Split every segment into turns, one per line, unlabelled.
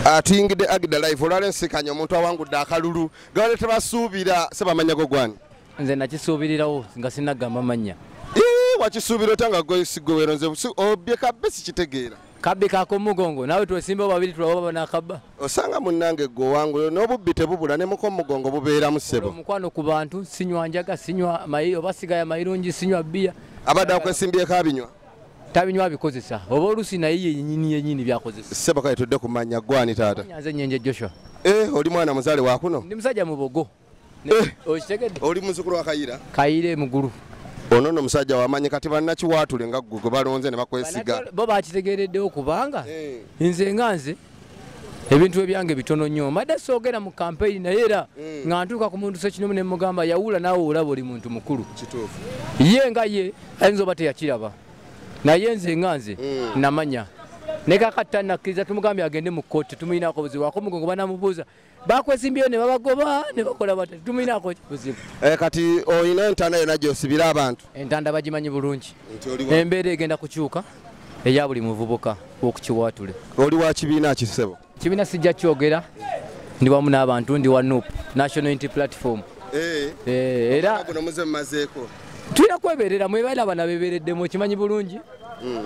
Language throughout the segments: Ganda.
Atingide Agida Live olwale nsikanya omuntu awangudde akalulu gale tebasuubira sebamanya go gwani
nze nakisuubirirawo nga sinagamba manya
wakisuubira otanga gwe sigowero nze obye kabbe sikitegeera
kabbe kakomugongo nawe twesimba babiri tulaba nakabba
osanga munnange gwe wangu n'obubbi tebubula ne mukomugongo bubeera mu ssebo
omukwano ku bantu sinywa njaga sinywa mayiro basigaya mayirungi sinywa bia
abadde akwesimbyeko abinywa
tabinywa bikozesa oba olusi naye yenyini byakozesa
sebo kale tudde kumanya gwani taata
nyanze nyenje Joshua
oli mwana muzaale wa kuno
ndi musajja mubogo okitegedde
oli muzukulu wa
Kayire mugulu
ono no musajja wamanyi kati bannakiwaatule nga gwe balonze ne bakwesiga
bo bakitegeereddewo kubanga nze nganze ebintu ebyange bitono nnyo madde soogera mu campaign naye era nga ntuuka ku muntu sekinomu ne mugamba yawula naawe olaba oli muntu mukulu
kituufu
ye nga ye ayinza oba teyakiraba naye nze nganze namanya ne kakati nakkiriza tumugambye agende mu kkooti tumuyinaako buzibu akomugongo banamubuuza bakwesimbyeyo ne babagoba ne bakola bata tumuyinaako buzibu
kati oyina entanda yonna gy'osibira abantu
entanda bagimanyi bulungi embeera egenda kukyuka eya buli muvubuka okukiwaatule
oli wa kibiina kisebo
kibiina sijja kyogera ndi wamu n'abantu ndi wa NUP National Unity Platform era tulina kweberera mwebaira abana bebereddemu okimanyi bulungi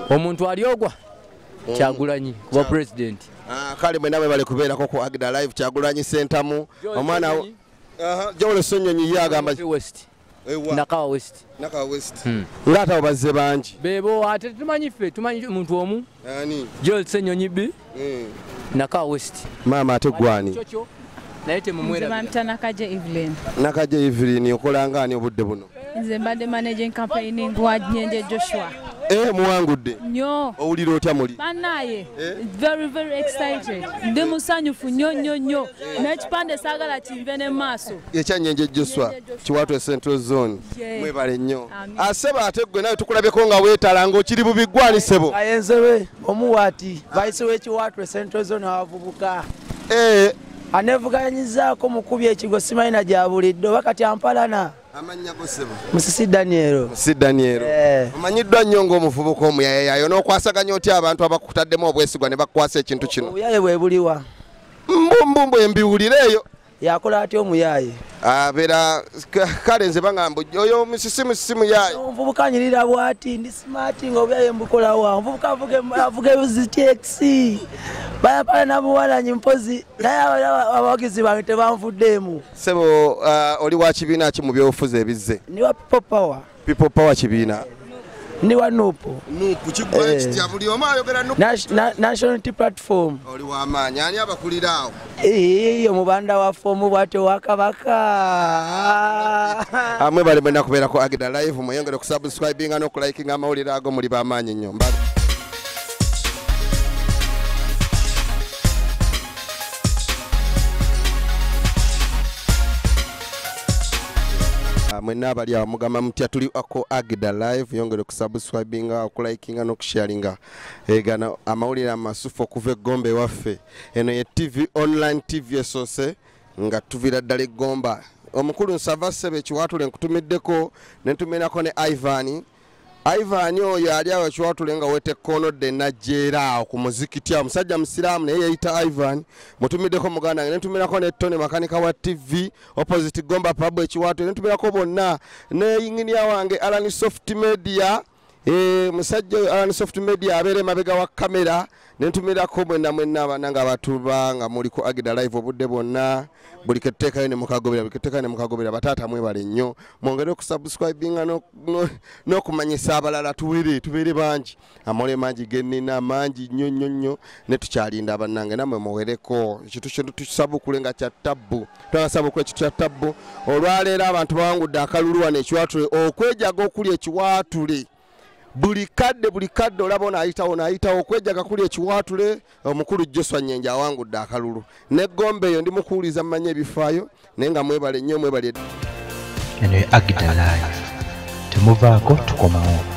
omuntu ali ogwa Kyagulanyi kuba president
kale mwe nawe bali kubeerako ku Agida Live Kyagulanyi Sentamu omwana Jawole Sonyonyi yagamba
West Nakawa West
ngata bazze bangi
bebo ate tumanyi ffe tumanyi omuntu omu Joel Sonyonyi B Nakawa West
mama ate gwani
naye temumwera
bamta
Nakaje Evelyn okola ngani obudde buno
nze mbadde managing campaigning wa Nyenje Joshua
muwangudde
nnyo
owulira otya muli
bannaye very excited ndi musanyufu nnyo n'ekipande saagala kinve ne maaso
ekya Nyenje Joshua Kiwaatule Central Zone mwebale nnyo aseba ate gwe nawe tukulabyeko nga weetalanga okiri bubiggwanisebo
ayenzewe omuwaati vice w'Ekiwaatule Central Zone abavubuka anevuganyizaako mukubi ekigo simayina gya buliddo bakati ampalana
amanya gosebo
Musisi Daniel
omanyiddwa nnyo ng'omuvubuka omuyayayo n'okwasaganya otya abantu abakutaddemu obwesigwa ne bakwasa ekintu kino
obuyaye bwe buliwa
mbumbumbu embiwulire eyo
yakola atya omuyaye
abeera kale nze bagamba oyo musisi muyaye
omuvubuka anyirira bwati ndi smart ng'obuyaye mbukolawa omuvubuka avuga zitaxi bayapala namuwalanyi mpozi naye abawagizi bange tebanvuddeemu
sebo oli wa kibiina ki mu byobufuzi ebizze
ndi wa people power
kibiina
ndi wa NUP
kigwa kitya buli omu ayogera NUP
National Unity Platform
oli w'amaanyi ani abakulira awo
omubanda waffe omu bwatyo wa Kabaka
amwe bali mwena kubeerako Agida Live mweyongere okusubscribinga n'okulayikinga amawulire ago muli b'amaanyi nnyo mwenna abali awo mugamba mutya tuli ako Agida Live yongere kusubscribinga okulayikinga n'okusharinga egana amawulire amasufu okuva eggomba ewaffe eno ye TV online TV esoose nga tuvira ddala eggomba omukulu nsava ssebe Kiwaatule nkutumiddeko ne ntumirako ne Ivan oyo ali awo Kiwaatule nga wetekkoonodde najjeera awo ku muzikiti awo musajja musiraamu naye yayita Ivan mutumiddeko muganda wange ne ntumirako ne Tony makanika wa TV opposite Gomba pub Kiwaatule ne ntumirako bonna ne yinginia wange Alan Soft Media musajja Alan Soft Media abeere mabega wa kamera ne ntumirako mwenna abananga abatuba nga muli ku Agida Live obudde bonna buli ketteekayo ne mukagobera bataata mwebale nnyo mwongere okusubscribinga n'okumanyisa abalala tubeere bangi amawulire mangi gennina mangi nnyo ne tukyalinda bannange nammwe muwereko ekintu kino tukisabukule nga kya ttabbu twanasabukula ekintu kya ttabbu olwaleero abantu bawangudde akalulu wano Ekiwaatule okwejaga okuli Ekiwaatule buli kadde olaba n'ayitawo okwejaga kuli Ekiwaatule omukulu Joshua Nyenje awangudde akalulu n'eggomba eyo ndi mukuwuliza mmanye ebifaayo naye nga mwebale nnyo mwebale
eno ye Agida Live temuvaako tukomawo